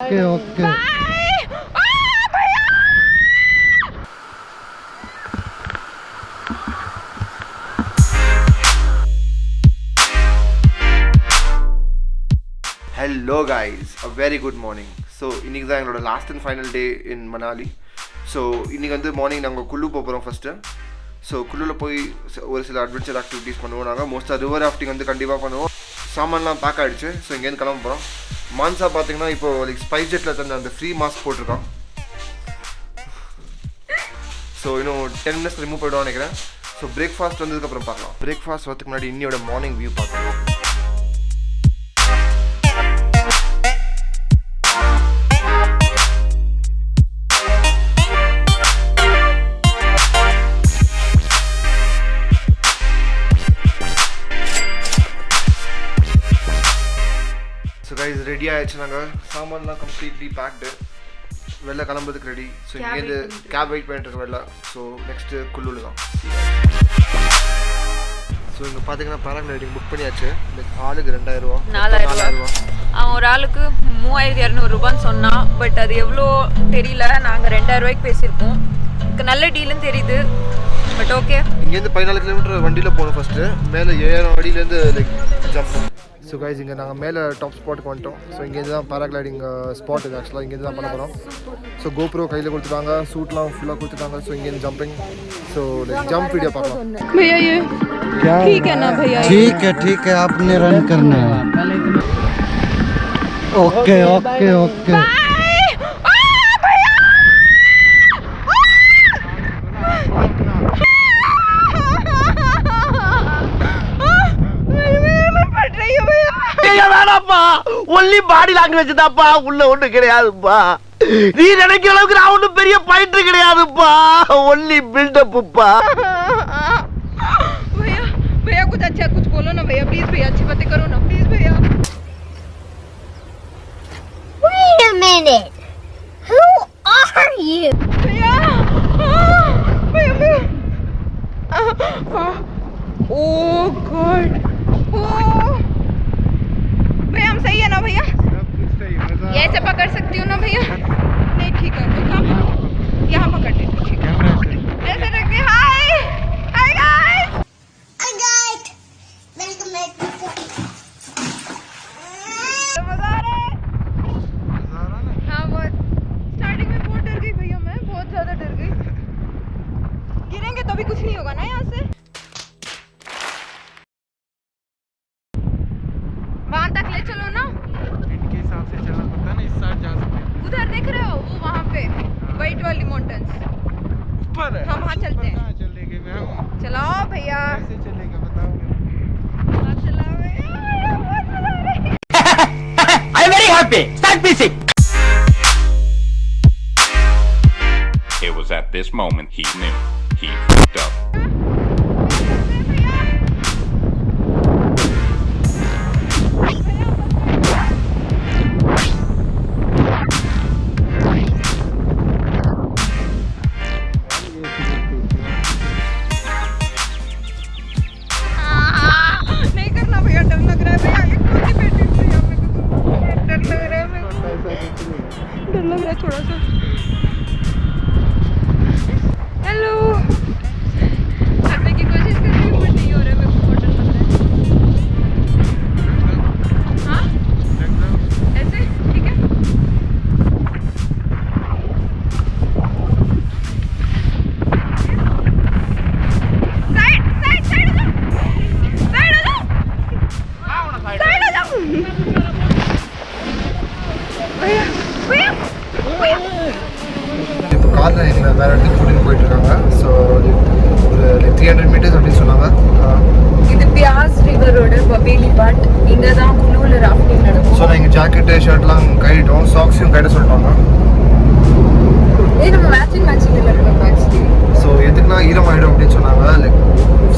Okay, okay. Hello guys, a very good morning. So இன்னைக்கு தான் எங்களோட last and final day in Manali. So இன்றைக்கி வந்து மார்னிங் நாங்கள் குல்லு போகிறோம் ஃபஸ்ட்டு. ஸோ குல்லில் போய் ஒரு சில அட்வென்ச்சர் ஆக்டிவிட்டீஸ் பண்ணுவோம். நாங்கள் மோஸ்ட்டாக ரிவர் ராஃப்டிங் வந்து கண்டிப்பாக பண்ணுவோம். சாமான்லாம் பேக் ஆகிடுச்சு. ஸோ இங்கேருந்து கிளம்ப போகிறோம். மான்சா பார்த்தீங்கன்னா இப்போது லைக் ஸ்பைஸ் ஜெட்டில் தந்த அந்த ஃப்ரீ மாஸ்க் போட்டிருக்கான். ஸோ இன்னும் 10 minutes ரிமூவ் போய்டுவோம் நினைக்கிறேன். ஸோ பிரேக்ஃபாஸ்ட் வந்ததுக்கப்புறம் பார்க்கலாம். பிரேக்ஃபாஸ்ட் வரதுக்கு முன்னாடி இன்னையோட மார்னிங் வியூ பார்க்கலாம். ஸோ கைஸ் ரெடி ஆகிடுச்சு. நாங்கள் சாமான்லாம் கம்ப்ளீட்லி பேக்டு. வெளில கிளம்புறதுக்கு ரெடி. ஸோ இங்கேருந்து கேப் வெயிட் பண்ணிட்டு இருக்க வெளில. ஸோ நெக்ஸ்ட்டு குல்லூர் தான். ஸோ இங்கே பார்த்தீங்கன்னா பேராகிளைடிங் புக் பண்ணியாச்சு. லைக் ஆளுக்கு 2000 4000. அவன் ஒரு ஆளுக்கு 3200 ரூபான்னு சொன்னான். பட் அது எவ்வளோ தெரியல. நாங்கள் 2000 ரூபாய்க்கு பேசியிருக்கோம். நல்ல டீலுன்னு தெரியுது. But okay. இங்கேருந்து 14 கிலோமீட்டர் வண்டியில் போகணும் ஃபஸ்ட்டு. மேலே 7000 அடியிலேருந்து லைக் ஜம்ப். ஸோ கைஸ் இங்கே நாங்கள் மேலே டாப் ஸ்பாட்டுக்கு வந்துட்டோம். ஸோ இங்கேருந்து தான் பேராகிளைடிங் ஸ்பாட் இது. ஆக்சுவலாக இங்கேருந்து தான் பண்ண போகிறோம். ஸோ கோப்ரோ கையில் கொடுத்துட்டாங்க, சூட்லாம் ஃபுல்லாக கொடுத்துட்டாங்க. ஸோ இங்கேருந்து jumping. So like jump video பார்க்கலாம். भैया ये ठीक है ना भैया? ठीक है आपने रन करना है. Okay okay okay. வேணாப்பா, ஒன்லி பாடி லாங்குவேஜ் தான்ப்பா, உள்ள ஒண்ணு கிடையாதுப்பா. நீ நினைக்கிற அளவுக்கு நான் ஒன்னும் பெரிய பயிற்று கிடையாதுப்பா, ஒன்லி பில்டப்புப்பா. भैया भैया कुछ अच्छा कुछ बोलो ना भैया, प्लीज भैया अच्छी बातें करो ना प्लीज भैया. Wait a minute. Who are you? भैया भैया भैया. ओह गॉड. भैया हम सही है ना भैया? ये ऐसे पकड़ सकती हूँ ना भैया? नहीं ठीक है. यहाँ पकड़ लेती ठीक है. ऐसे रखते. Hi hi guys. I got. Welcome back to मजा आ रहा है. हाँ बहुत. स्टार्टिंग में बहुत डर गई भैया, मैं बहुत ज़्यादा डर गई. गिरेंगे तो भी कुछ नहीं होगा ना यहाँ से. वहाँ तक ले चलो ना. इनके हिसाब से चलना पड़ता है ना. इस साइड जा सकते हैं. उधर देख रहे हो वो वहाँ पे वाइट वाली माउंटेन्स. ऊपर है. हम वहाँ चलते हैं. कहाँ चलेंगे मैम? चलाओ भैया. कैसे चलेगा बताओ. चलाओ भैया. बहुत मजा आ रहा है. I am very happy. Start music. It was at this moment he knew he fucked up. नहीं करना भैया, डर लग रहा है भैया. एक छोटी बेटी हूँ भैया, मेरे को डर लग रहा है. डर लग रहा है थोड़ा सा. हेलो. करने की कोशिश कर रही हूँ बट नहीं हो रहा है. मेरे को बहुत डर लग रहा है. हाँ ऐसे ठीक है. साइड साइड साइड हो जाओ. साइड हो जाओ. साइड हो जाओ. भैया भैया भैया. இப்போ காரில் எங்களை வேறு இடத்துக்கு கூட்டிகிட்டு போயிட்டுருக்காங்க. ஸோ ஒரு 300 மீட்டர்ஸ் அப்படின்னு சொன்னாங்க. இது பியாஸ் ரிவரோட பபேலி பாட். இங்கே தான் குலூவில் ராஃப்டிங் நடக்கும். ஸோ நான் எங்கள் ஜாக்கெட்டு ஷர்ட்லாம் கைட்டோம், சாக்ஸையும் கைட்ட சொல்லிட்டாங்க. நம்ம மேட்சிங் இல்லை இருக்கோம் ஆக்சுவலி. ஸோ எதுக்குன்னா ஈரம் ஆகிடும் அப்படின்னு சொன்னாங்க. லைக்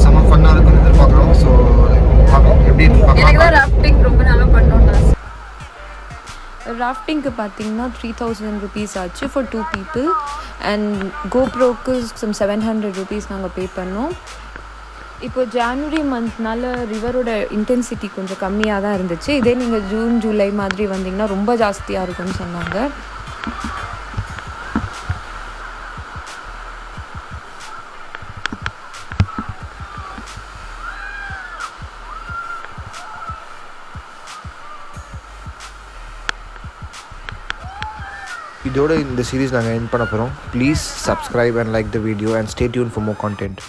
செம்ம ஃபன்னாக இருக்குன்னு எதிர்பார்க்குறோம். ஸோ லைக் பார்க்கலாம் எப்படி எனக்கு தான் பார்க்கலாம். ராஃப்டிங் ரொம்ப நாளாக பண்ணோம்னா. ராஃப்டிங்க்கு பார்த்தீங்கன்னா 3000 rupees ஆச்சு ஃபார் 2 people. அண்ட் கோப்ரோக்கு some 700 rupees நாங்கள் பே பண்ணோம். இப்போ ஜான்வரி மந்த்னால ரிவரோட இன்டென்சிட்டி கொஞ்சம் கம்மியாக தான் இருந்துச்சு. இதே நீங்கள் ஜூன் ஜூலை மாதிரி வந்தீங்கன்னா ரொம்ப ஜாஸ்தியாக இருக்கும்னு சொன்னாங்க. இதோட இந்த சீரீஸ் நாங்கள் எண்ட் பண்ண போகிறோம். Please subscribe and like the video and stay tune for more content.